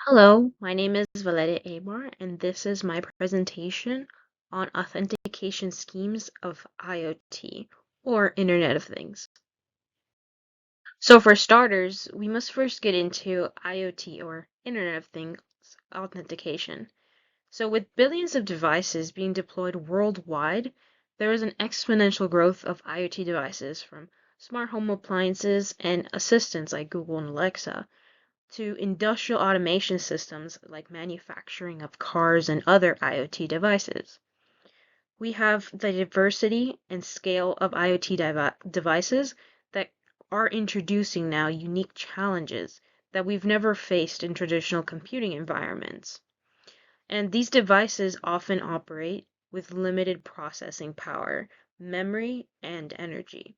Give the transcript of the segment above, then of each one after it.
Hello, my name is Valeria Amar, and this is my presentation on authentication schemes of IoT, or Internet of Things. So for starters, we must first get into IoT, or Internet of Things, authentication. So with billions of devices being deployed worldwide, there is an exponential growth of IoT devices from smart home appliances and assistants like Google and Alexa to industrial automation systems like manufacturing of cars and other IoT devices. We have the diversity and scale of IoT devices that are introducing now unique challenges that we've never faced in traditional computing environments. And these devices often operate with limited processing power, memory, and energy,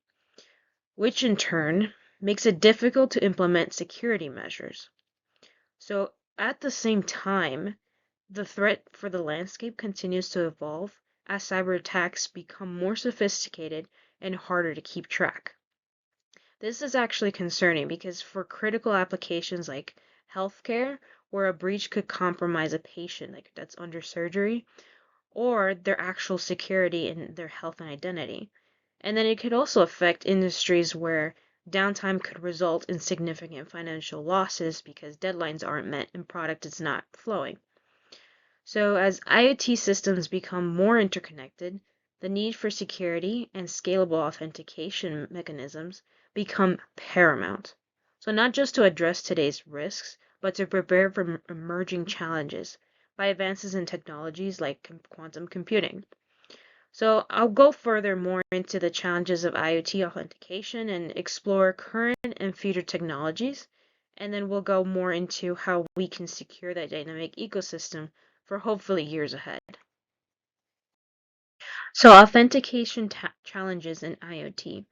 which in turn makes it difficult to implement security measures. So at the same time, the threat for the landscape continues to evolve as cyber attacks become more sophisticated and harder to keep track. This is actually concerning because for critical applications like healthcare, where a breach could compromise a patient like that's under surgery, or their actual security in their health and identity. And then it could also affect industries where downtime could result in significant financial losses because deadlines aren't met and product is not flowing. So as IoT systems become more interconnected, the need for security and scalable authentication mechanisms become paramount. So not just to address today's risks, but to prepare for emerging challenges by advances in technologies like quantum computing. So I'll go further more into the challenges of IoT authentication and explore current and future technologies, and then we'll go more into how we can secure that dynamic ecosystem for hopefully years ahead. So authentication challenges in IoT.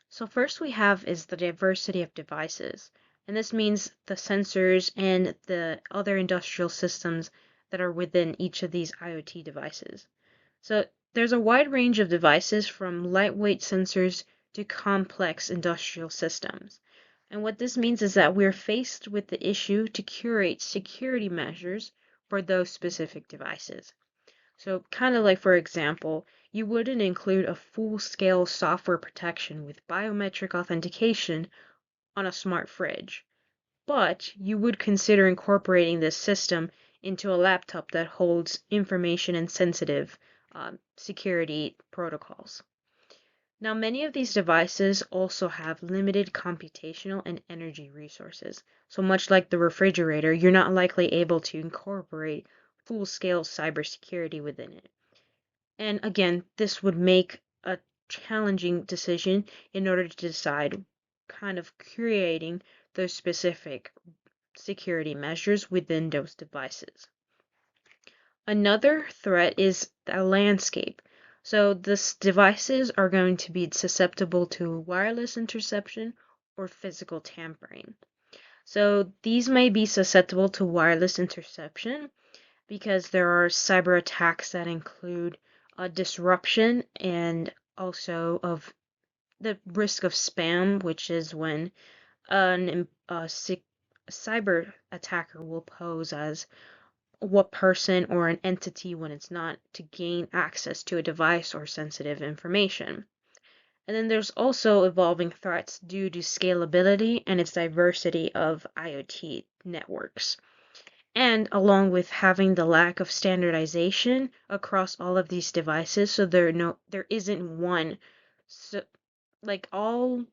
So first we have is the diversity of devices, and this means the sensors and the other industrial systems that are within each of these IoT devices. So there's a wide range of devices from lightweight sensors to complex industrial systems. And what this means is that we're faced with the issue to curate security measures for those specific devices. So kind of like, for example, you wouldn't include a full-scale software protection with biometric authentication on a smart fridge, but you would consider incorporating this system into a laptop that holds information and sensitive security protocols. Now, many of these devices also have limited computational and energy resources. So much like the refrigerator, you're not likely able to incorporate full-scale cybersecurity within it. And again, this would make a challenging decision in order to decide kind of creating those specific security measures within those devices. Another threat is the landscape. So these devices are going to be susceptible to wireless interception or physical tampering. So these may be susceptible to wireless interception because there are cyber attacks that include a disruption and also of the risk of spam, which is when a cyber attacker will pose as what person or an entity when it's not to gain access to a device or sensitive information. And then there's also evolving threats due to scalability and its diversity of IoT networks. And along with having the lack of standardization across all of these devices, so there isn't one. So like all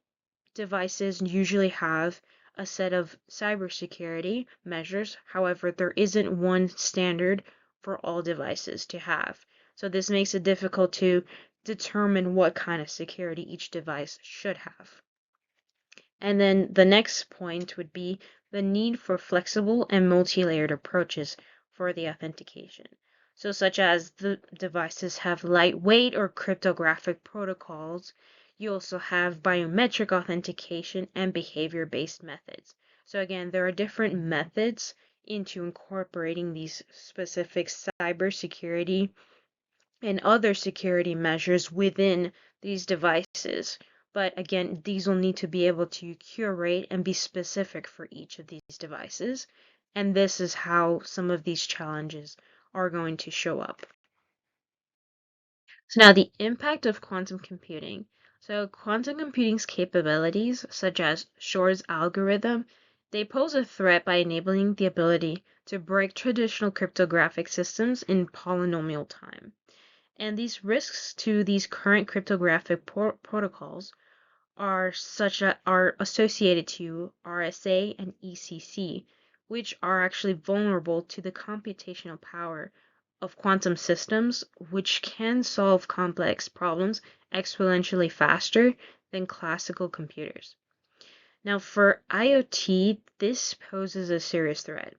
devices usually have a set of cybersecurity measures. However, there isn't one standard for all devices to have. So this makes it difficult to determine what kind of security each device should have. And then the next point would be the need for flexible and multi-layered approaches for the authentication. So such as the devices have lightweight or cryptographic protocols, you also have biometric authentication and behavior-based methods. So again, there are different methods into incorporating these specific cybersecurity and other security measures within these devices. But again, these will need to be able to curate and be specific for each of these devices. And this is how some of these challenges are going to show up. So now the impact of quantum computing. So quantum computing's capabilities, such as Shor's algorithm, they pose a threat by enabling the ability to break traditional cryptographic systems in polynomial time. And these risks to these current cryptographic protocols are associated to RSA and ECC, which are actually vulnerable to the computational power of quantum systems, which can solve complex problems exponentially faster than classical computers. Now, for IoT, this poses a serious threat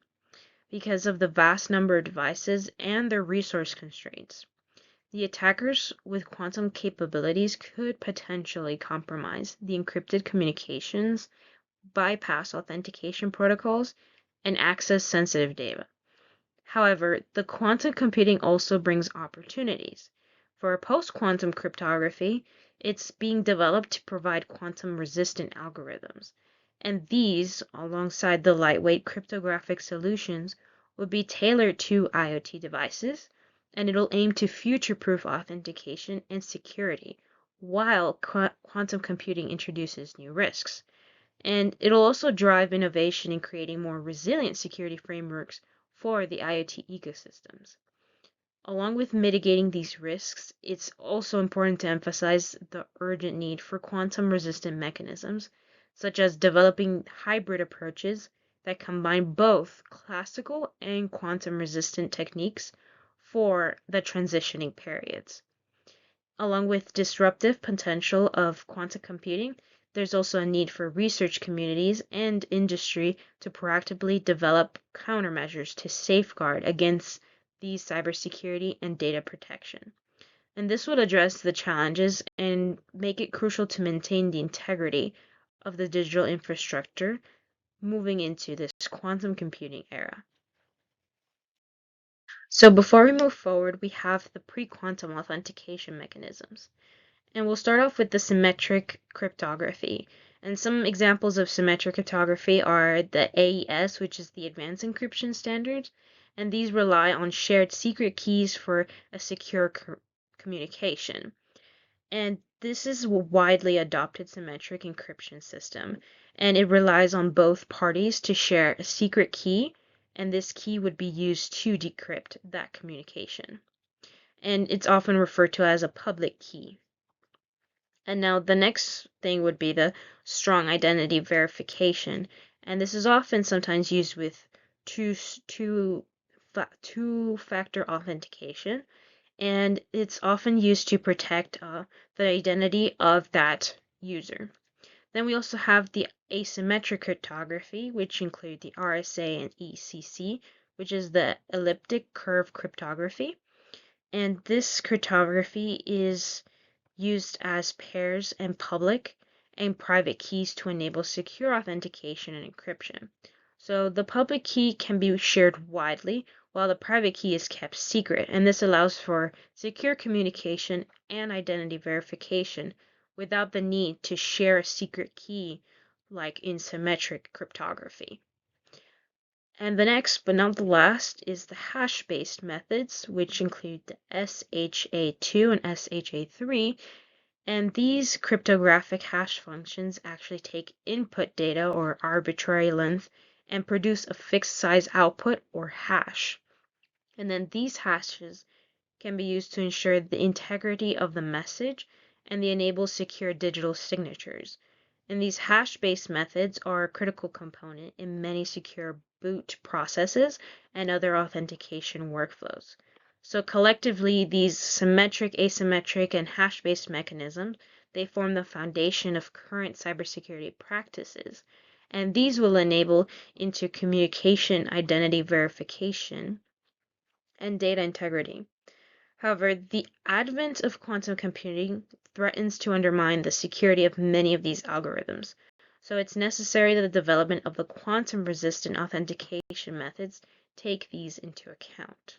because of the vast number of devices and their resource constraints. The attackers with quantum capabilities could potentially compromise the encrypted communications, bypass authentication protocols, and access sensitive data. However, the quantum computing also brings opportunities. For post-quantum cryptography, it's being developed to provide quantum-resistant algorithms, and these, alongside the lightweight cryptographic solutions, would be tailored to IoT devices, and it'll aim to future-proof authentication and security, while quantum computing introduces new risks. And it'll also drive innovation in creating more resilient security frameworks for the IoT ecosystems. Along with mitigating these risks, it's also important to emphasize the urgent need for quantum resistant mechanisms, such as developing hybrid approaches that combine both classical and quantum resistant techniques for the transitioning periods. Along with disruptive potential of quantum computing, there's also a need for research communities and industry to proactively develop countermeasures to safeguard against these cybersecurity and data protection. And this would address the challenges and make it crucial to maintain the integrity of the digital infrastructure moving into this quantum computing era. So before we move forward, we have the pre-quantum authentication mechanisms. And we'll start off with the symmetric cryptography. And some examples of symmetric cryptography are the AES, which is the Advanced Encryption Standard, and these rely on shared secret keys for a secure communication. And this is a widely adopted symmetric encryption system, and it relies on both parties to share a secret key, and this key would be used to decrypt that communication. And it's often referred to as a public key. And now the next thing would be the strong identity verification. And this is often sometimes used with two-factor authentication. And it's often used to protect the identity of that user. Then we also have the asymmetric cryptography, which include the RSA and ECC, which is the elliptic curve cryptography. And this cryptography is used as pairs and public and private keys to enable secure authentication and encryption. So the public key can be shared widely while the private key is kept secret, and this allows for secure communication and identity verification without the need to share a secret key like in symmetric cryptography. And the next, but not the last, is the hash-based methods, which include the SHA-2 and SHA-3. And these cryptographic hash functions actually take input data or arbitrary length and produce a fixed size output or hash. And then these hashes can be used to ensure the integrity of the message and they enable secure digital signatures. And these hash-based methods are a critical component in many secure boot processes and other authentication workflows. So collectively, these symmetric, asymmetric, and hash-based mechanisms, they form the foundation of current cybersecurity practices. And these will enable into communication identity verification and data integrity. However, the advent of quantum computing threatens to undermine the security of many of these algorithms. So it's necessary that the development of the quantum-resistant authentication methods take these into account.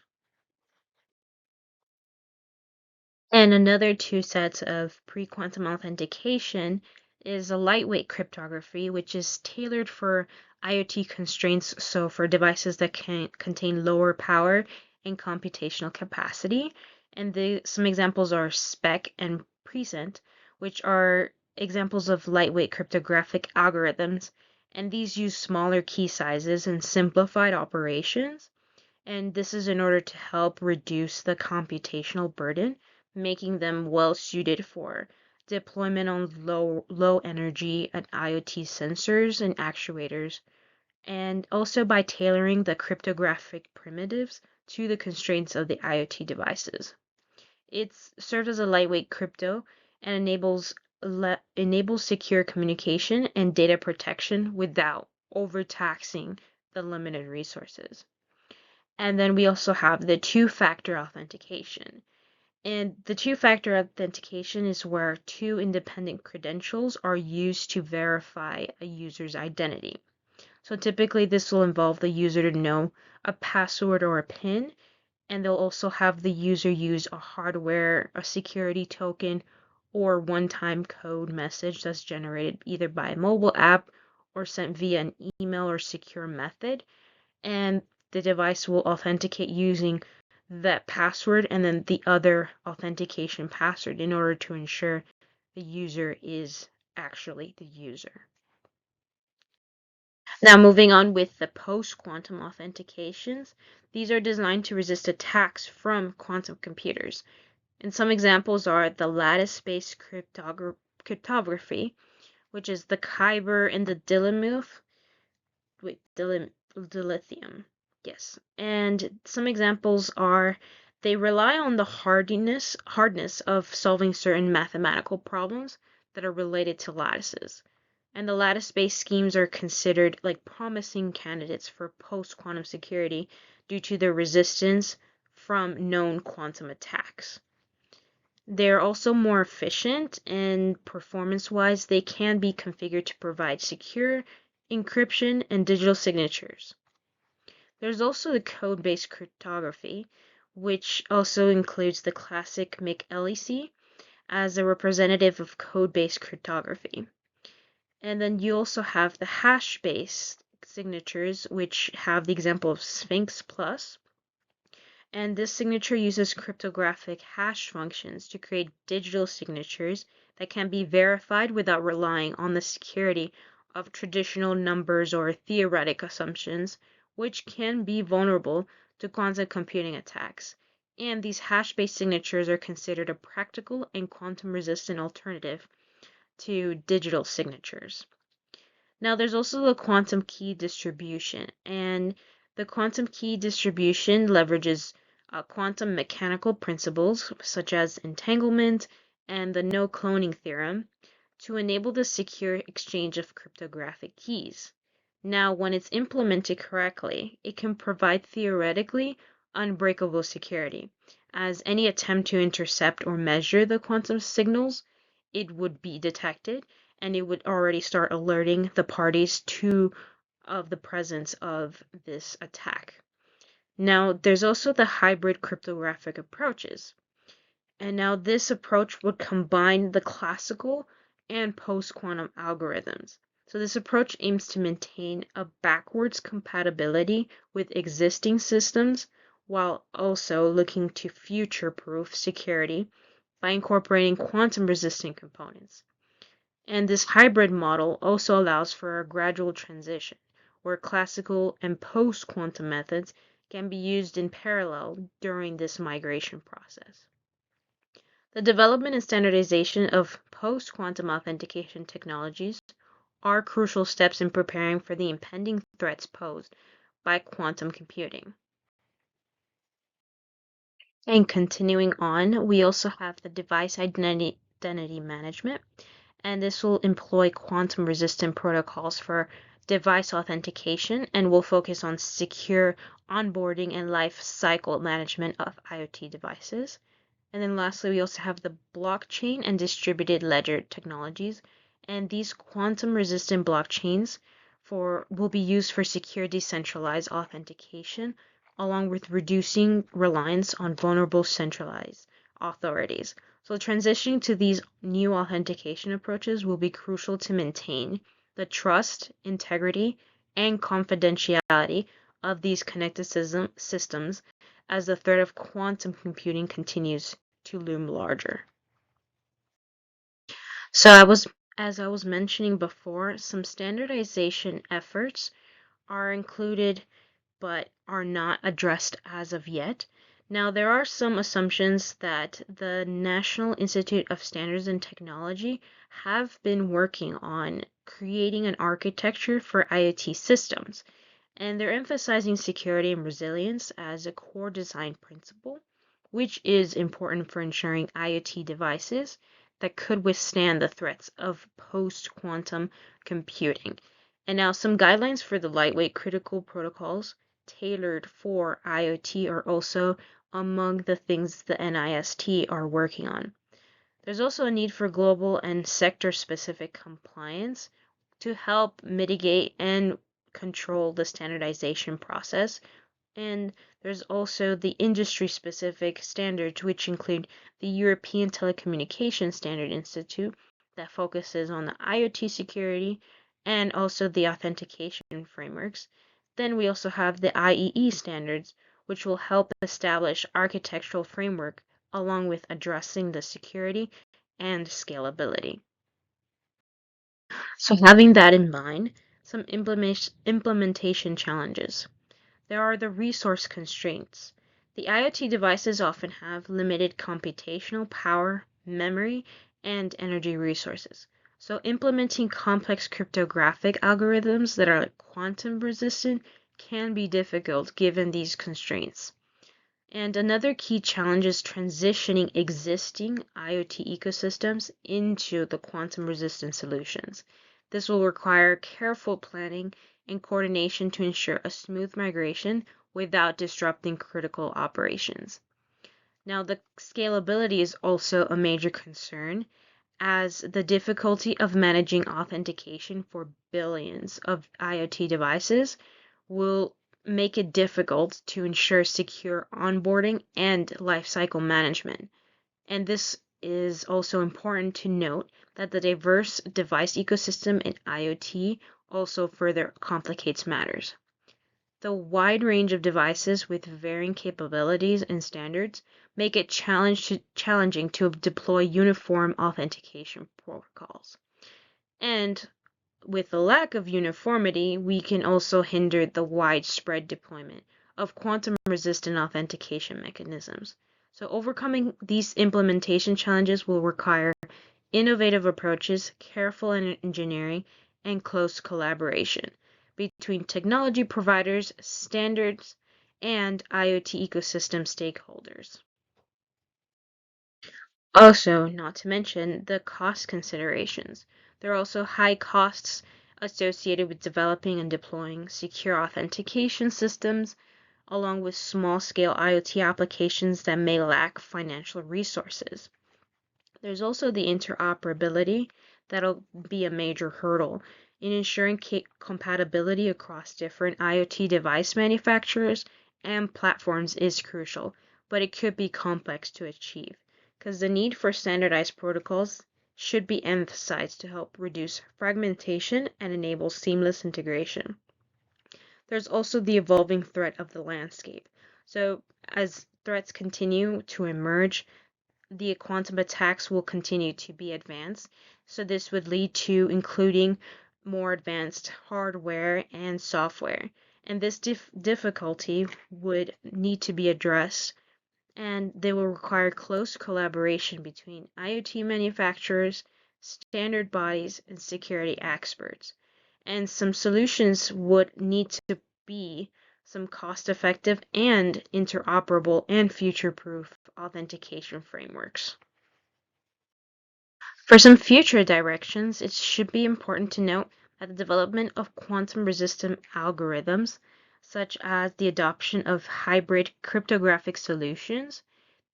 And another two sets of pre-quantum authentication is a lightweight cryptography, which is tailored for IoT constraints, so for devices that can contain lower power and computational capacity. And some examples are SPEC and Present, which are examples of lightweight cryptographic algorithms. And these use smaller key sizes and simplified operations. And this is in order to help reduce the computational burden, making them well suited for deployment on low energy and IoT sensors and actuators, and also by tailoring the cryptographic primitives to the constraints of the IoT devices. It serves as a lightweight crypto and enables secure communication and data protection without overtaxing the limited resources. And then we also have the two-factor authentication. And the two-factor authentication is where two independent credentials are used to verify a user's identity. So typically this will involve the user to know a password or a PIN, and they'll also have the user use a security token, or one-time code message that's generated either by a mobile app or sent via an email or secure method. And the device will authenticate using that password and then the other authentication password in order to ensure the user is actually the user. Now moving on with the post-quantum authentications, these are designed to resist attacks from quantum computers. And some examples are the lattice-based cryptography, which is the Kyber and the dilithium. Yes. And some examples are they rely on the hardness of solving certain mathematical problems that are related to lattices. And the lattice-based schemes are considered like promising candidates for post-quantum security due to their resistance from known quantum attacks. They're also more efficient, and performance-wise, they can be configured to provide secure encryption and digital signatures. There's also the code-based cryptography, which also includes the classic MIC-LEC as a representative of code-based cryptography. And then you also have the hash-based signatures, which have the example of Sphinx Plus. And this signature uses cryptographic hash functions to create digital signatures that can be verified without relying on the security of traditional numbers or theoretic assumptions, which can be vulnerable to quantum computing attacks. And these hash-based signatures are considered a practical and quantum-resistant alternative to digital signatures. Now, there's also the quantum key distribution, and the quantum key distribution leverages quantum mechanical principles such as entanglement and the no cloning theorem to enable the secure exchange of cryptographic keys. Now, when it's implemented correctly, it can provide theoretically unbreakable security, as any attempt to intercept or measure the quantum signals, it would be detected and it would already start alerting the parties of the presence of this attack. Now, there's also the hybrid cryptographic approaches. And now this approach would combine the classical and post-quantum algorithms. So this approach aims to maintain a backwards compatibility with existing systems while also looking to future-proof security by incorporating quantum-resistant components. And this hybrid model also allows for a gradual transition where classical and post-quantum methods can be used in parallel during this migration process. The development and standardization of post-quantum authentication technologies are crucial steps in preparing for the impending threats posed by quantum computing. And continuing on, we also have the device identity management, and this will employ quantum-resistant protocols for device authentication and will focus on secure onboarding and life cycle management of IoT devices. And then lastly, we also have the blockchain and distributed ledger technologies, and these quantum-resistant blockchains will be used for secure decentralized authentication, along with reducing reliance on vulnerable centralized authorities. So transitioning to these new authentication approaches will be crucial to maintain the trust, integrity, and confidentiality of these connected systems as the threat of quantum computing continues to loom larger. So as I was mentioning before, some standardization efforts are included but are not addressed as of yet. Now, there are some assumptions that the National Institute of Standards and Technology have been working on creating an architecture for IoT systems, and they're emphasizing security and resilience as a core design principle, which is important for ensuring IoT devices that could withstand the threats of post-quantum computing. And now some guidelines for the lightweight critical protocols tailored for IoT are also among the things the NIST are working on. There's also a need for global and sector-specific compliance to help mitigate and control the standardization process. And there's also the industry-specific standards, which include the European Telecommunication Standard Institute that focuses on the IoT security and also the authentication frameworks. Then we also have the IEE standards, which will help establish architectural framework along with addressing the security and scalability. So having that in mind, some implementation challenges. There are the resource constraints. The IoT devices often have limited computational power, memory, and energy resources. So implementing complex cryptographic algorithms that are quantum resistant can be difficult given these constraints. And another key challenge is transitioning existing IoT ecosystems into the quantum resistant solutions. This will require careful planning and coordination to ensure a smooth migration without disrupting critical operations. Now, the scalability is also a major concern, as the difficulty of managing authentication for billions of IoT devices will make it difficult to ensure secure onboarding and lifecycle management. And this is also important to note that the diverse device ecosystem in IoT also further complicates matters. The wide range of devices with varying capabilities and standards make it challenging to deploy uniform authentication protocols. And with the lack of uniformity, we can also hinder the widespread deployment of quantum-resistant authentication mechanisms. So overcoming these implementation challenges will require innovative approaches, careful engineering, and close collaboration between technology providers, standards, and IoT ecosystem stakeholders. Also, not to mention the cost considerations. There are also high costs associated with developing and deploying secure authentication systems, along with small-scale IoT applications that may lack financial resources. There's also the interoperability that'll be a major hurdle in ensuring compatibility across different IoT device manufacturers and platforms is crucial, but it could be complex to achieve because the need for standardized protocols should be emphasized to help reduce fragmentation and enable seamless integration. There's also the evolving threat of the landscape. So, as threats continue to emerge, the quantum attacks will continue to be advanced. So, this would lead to including more advanced hardware and software. And this difficulty would need to be addressed, and they will require close collaboration between IoT manufacturers, standard bodies, and security experts. And some solutions would need to be some cost-effective and interoperable and future-proof authentication frameworks. For some future directions, it should be important to note that the development of quantum-resistant algorithms, such as the adoption of hybrid cryptographic solutions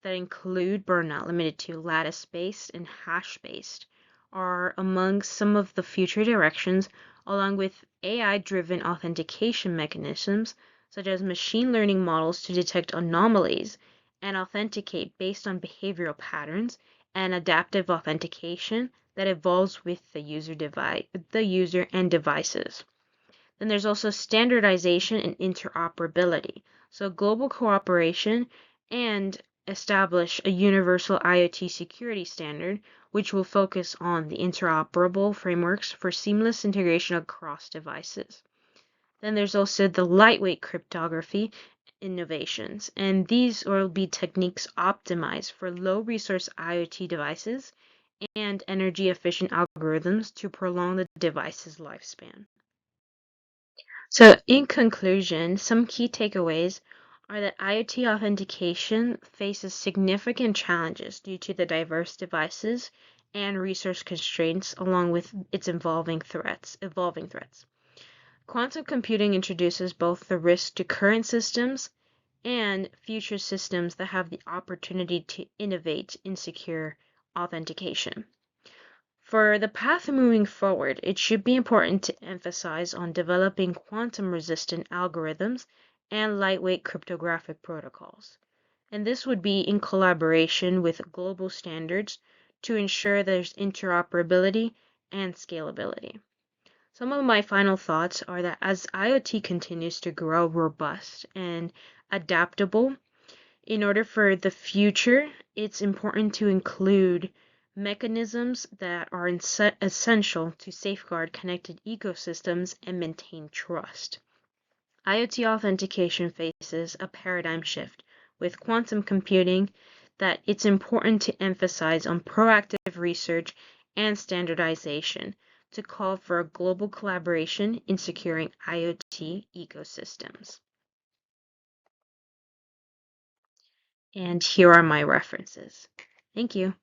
that include but are not limited to lattice-based and hash-based, are among some of the future directions, along with AI-driven authentication mechanisms, such as machine learning models to detect anomalies and authenticate based on behavioral patterns, and adaptive authentication that evolves with the user and devices. Then there's also standardization and interoperability. So global cooperation and establish a universal IoT security standard, which will focus on the interoperable frameworks for seamless integration across devices. Then there's also the lightweight cryptography innovations, and these will be techniques optimized for low resource IoT devices and energy efficient algorithms to prolong the device's lifespan. So, in conclusion, some key takeaways are that IoT authentication faces significant challenges due to the diverse devices and resource constraints, along with its evolving threats. Quantum computing introduces both the risk to current systems and future systems that have the opportunity to innovate in secure authentication. For the path moving forward, it should be important to emphasize on developing quantum-resistant algorithms and lightweight cryptographic protocols. And this would be in collaboration with global standards to ensure there's interoperability and scalability. Some of my final thoughts are that as IoT continues to grow robust and adaptable, in order for the future, it's important to include mechanisms that are essential to safeguard connected ecosystems and maintain trust. IoT authentication faces a paradigm shift with quantum computing that it's important to emphasize on proactive research and standardization to call for a global collaboration in securing IoT ecosystems. And here are my references. Thank you.